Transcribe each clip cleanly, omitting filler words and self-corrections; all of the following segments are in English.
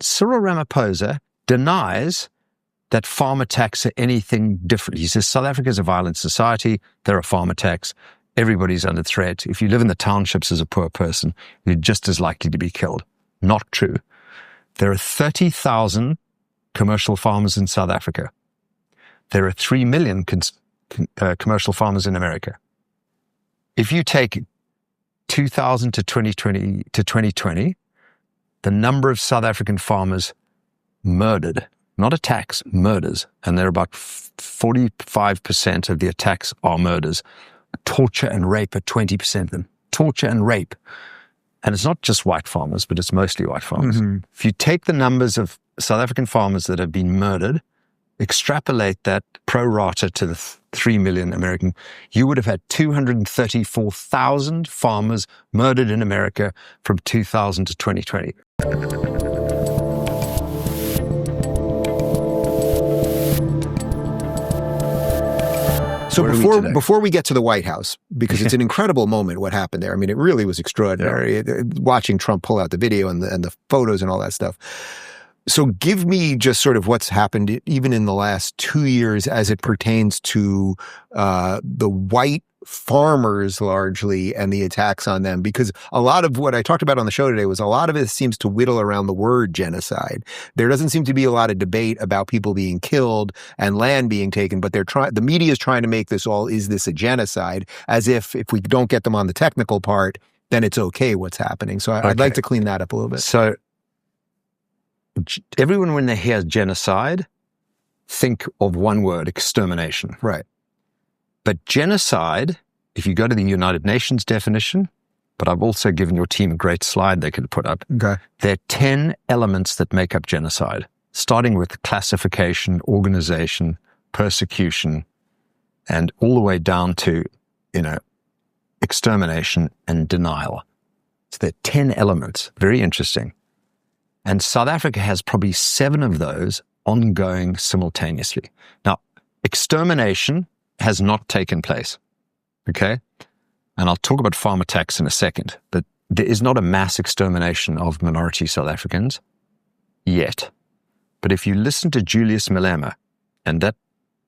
Cyril Ramaphosa denies that farm attacks are anything different. He says South Africa is a violent society. There are farm attacks. Everybody's under threat. If you live in the townships as a poor person, you're just as likely to be killed. Not true. There are 30,000 commercial farmers in South Africa. There are 3 million commercial farmers in America. If you take 2000 to 2020, the number of South African farmers murdered, not attacks, murders, and there are about 45% of the attacks are murders. Torture and rape are 20% of them. Torture and rape. And it's not just white farmers, but it's mostly white farmers. Mm-hmm. If you take the numbers of South African farmers that have been murdered, extrapolate that pro rata to the 3 million American, you would have had 234,000 farmers murdered in America from 2000 to 2020. So before we get to the White House, because it's an incredible moment what happened there. I mean, it really was extraordinary. Yeah. Watching Trump pull out the video and the photos and all that stuff. So give me just sort of what's happened even in the last 2 years as it pertains to the white farmers largely and the attacks on them, because a lot of what I talked about on the show today was a lot of it seems to whittle around the word genocide. There doesn't seem to be a lot of debate about people being killed and land being taken, but the media is trying to make this all, is this a genocide? As if we don't get them on the technical part, then it's okay what's happening. So I'd like to clean that up a little bit. So everyone, when they hear genocide, think of one word: extermination. Right. But genocide, if you go to the United Nations definition, but I've also given your team a great slide they could put up. Okay. There are 10 elements that make up genocide, starting with classification, organization, persecution, and all the way down to, extermination and denial. So there are 10 elements. Very interesting. And South Africa has probably 7 of those ongoing simultaneously. Now, extermination has not taken place, okay? And I'll talk about farm attacks in a second, but there is not a mass extermination of minority South Africans yet. But if you listen to Julius Malema, and that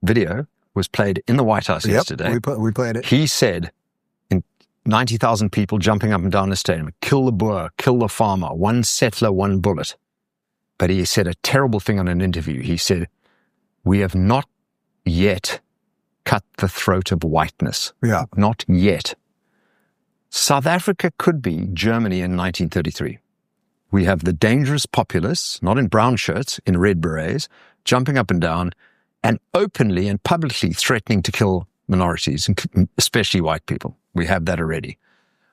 video was played in the White House yesterday. We played it. He said, 90,000 people jumping up and down the stadium, kill the Boer, kill the farmer, one settler, one bullet. But he said a terrible thing on an interview. He said, we have not yet cut the throat of whiteness. Yeah. Not yet. South Africa could be Germany in 1933. We have the dangerous populists, not in brown shirts, in red berets, jumping up and down and openly and publicly threatening to kill minorities, especially white people. We have that already.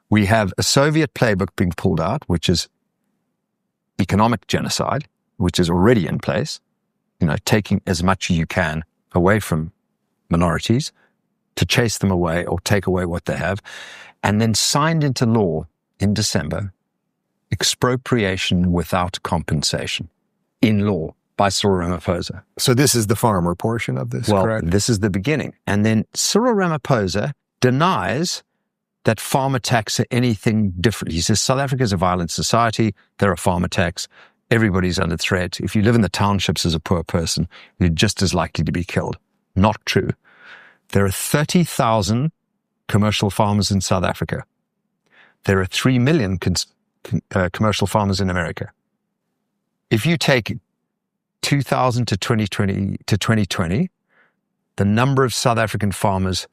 We have a Soviet playbook being pulled out, which is economic genocide, which is already in place, taking as much as you can away from minorities to chase them away or take away what they have, and then signed into law in December, expropriation without compensation in law by Cyril Ramaphosa. So this is the farmer portion of this, correct? This is the beginning. And then Cyril Ramaphosa denies that farm attacks are anything different. He says South Africa is a violent society. There are farm attacks. Everybody's under threat. If you live in the townships as a poor person, you're just as likely to be killed. Not true. There are 30,000 commercial farmers in South Africa. There are 3 million commercial farmers in America. If you take 2000 to 2020, the number of South African farmers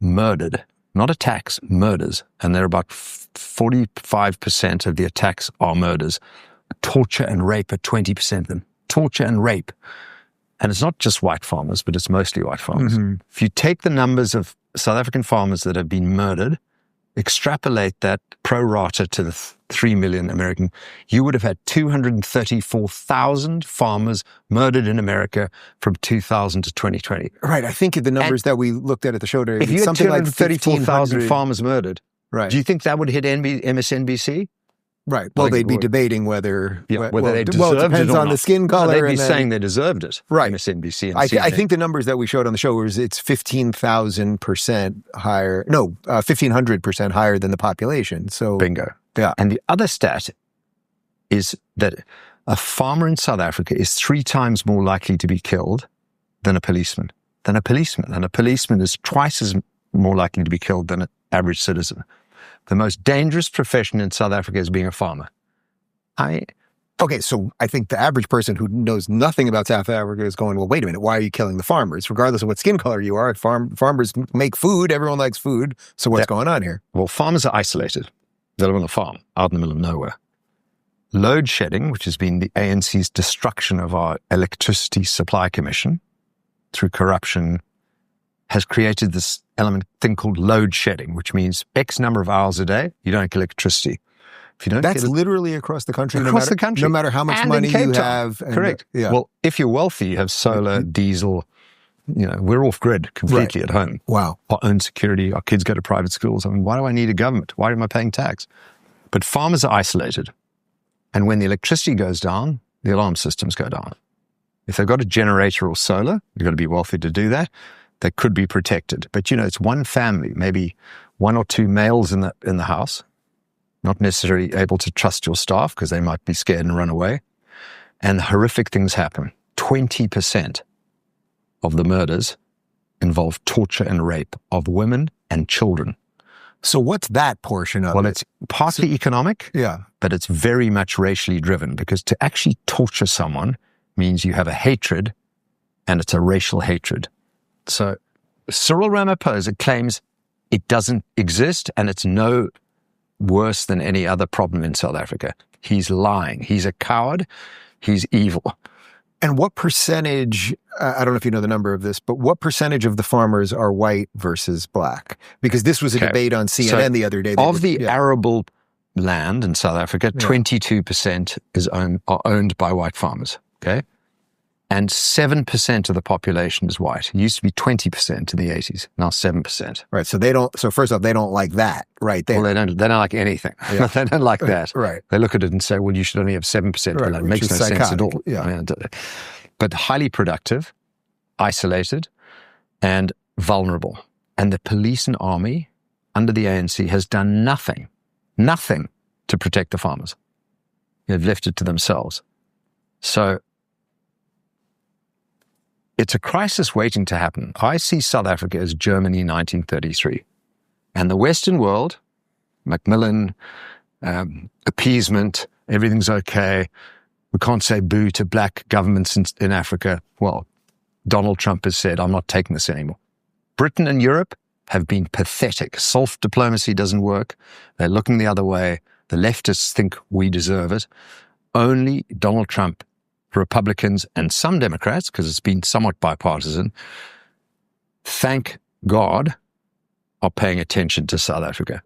murdered, not attacks, murders, and there are about 45% of the attacks are murders. Torture and rape are 20% of them. Torture and rape. And it's not just white farmers, but it's mostly white farmers. Mm-hmm. If you take the numbers of South African farmers that have been murdered, extrapolate that pro rata to the 3 million American, you would have had 234,000 farmers murdered in America from 2000 to 2020. Right. I think the numbers that we looked at the show today, if you had 234,000 farmers murdered, right, do you think that would hit MSNBC? Right. Well, they'd be debating whether they deserved it or not. Well, it depends on the skin color. They'd be saying they deserved it. Right. MSNBC and I think the numbers that we showed on the show was it's 15,000% higher. No, 1,500% higher than the population. So bingo. Yeah. And the other stat is that A farmer in South Africa is 3 times more likely to be killed than a policeman. And a policeman is twice as more likely to be killed than an average citizen. The most dangerous profession in South Africa is being a farmer. Okay, so I think the average person who knows nothing about South Africa is going, well, wait a minute, why are you killing the farmers? Regardless of what skin color you are, farmers make food, everyone likes food, so what's going on here? Well, farmers are isolated. They live on a farm, out in the middle of nowhere. Load shedding, which has been the ANC's destruction of our electricity supply commission through corruption, has created this thing called load shedding, which means X number of hours a day, you don't get electricity. If you don't That's literally across the country. No matter how much money you have. Correct. Yeah. Well, if you're wealthy, you have solar, diesel. We're off grid completely at home. Wow. Our own security. Our kids go to private schools. I mean, why do I need a government? Why am I paying tax? But farmers are isolated. And when the electricity goes down, the alarm systems go down. If they've got a generator or solar, you've got to be wealthy to do that. They could be protected. But, it's one family, maybe 1 or 2 males in the house. Not necessarily able to trust your staff because they might be scared and run away. And horrific things happen. 20% of the murders involve torture and rape of women and children. So what's that portion of it? Well, it's partly economic, but it's very much racially driven because to actually torture someone means you have a hatred and it's a racial hatred. So Cyril Ramaphosa claims it doesn't exist and it's no worse than any other problem in South Africa. He's lying. He's a coward. He's evil. And what percentage, I don't know if you know the number of this, but what percentage of the farmers are white versus black? Because this was a debate on CNN the other day. Of the arable land in South Africa, 22% are owned by white farmers, okay? And 7% of the population is white. It used to be 20% in the 80s, now 7%. Right, so first off, they don't like that, right? Well, they don't like anything. Yeah. They don't like that. Right. They look at it and say, well, you should only have 7%. Right, it makes no sense at all. Yeah. But highly productive, isolated, and vulnerable. And the police and army under the ANC has done nothing to protect the farmers. They've left it to themselves. So it's a crisis waiting to happen. I see South Africa as Germany 1933. And the Western world, Macmillan, appeasement, everything's okay. We can't say boo to black governments in Africa. Well, Donald Trump has said, I'm not taking this anymore. Britain and Europe have been pathetic. Self-diplomacy doesn't work. They're looking the other way. The leftists think we deserve it. Only Donald Trump, Republicans, and some Democrats, because it's been somewhat bipartisan, thank God, are paying attention to South Africa.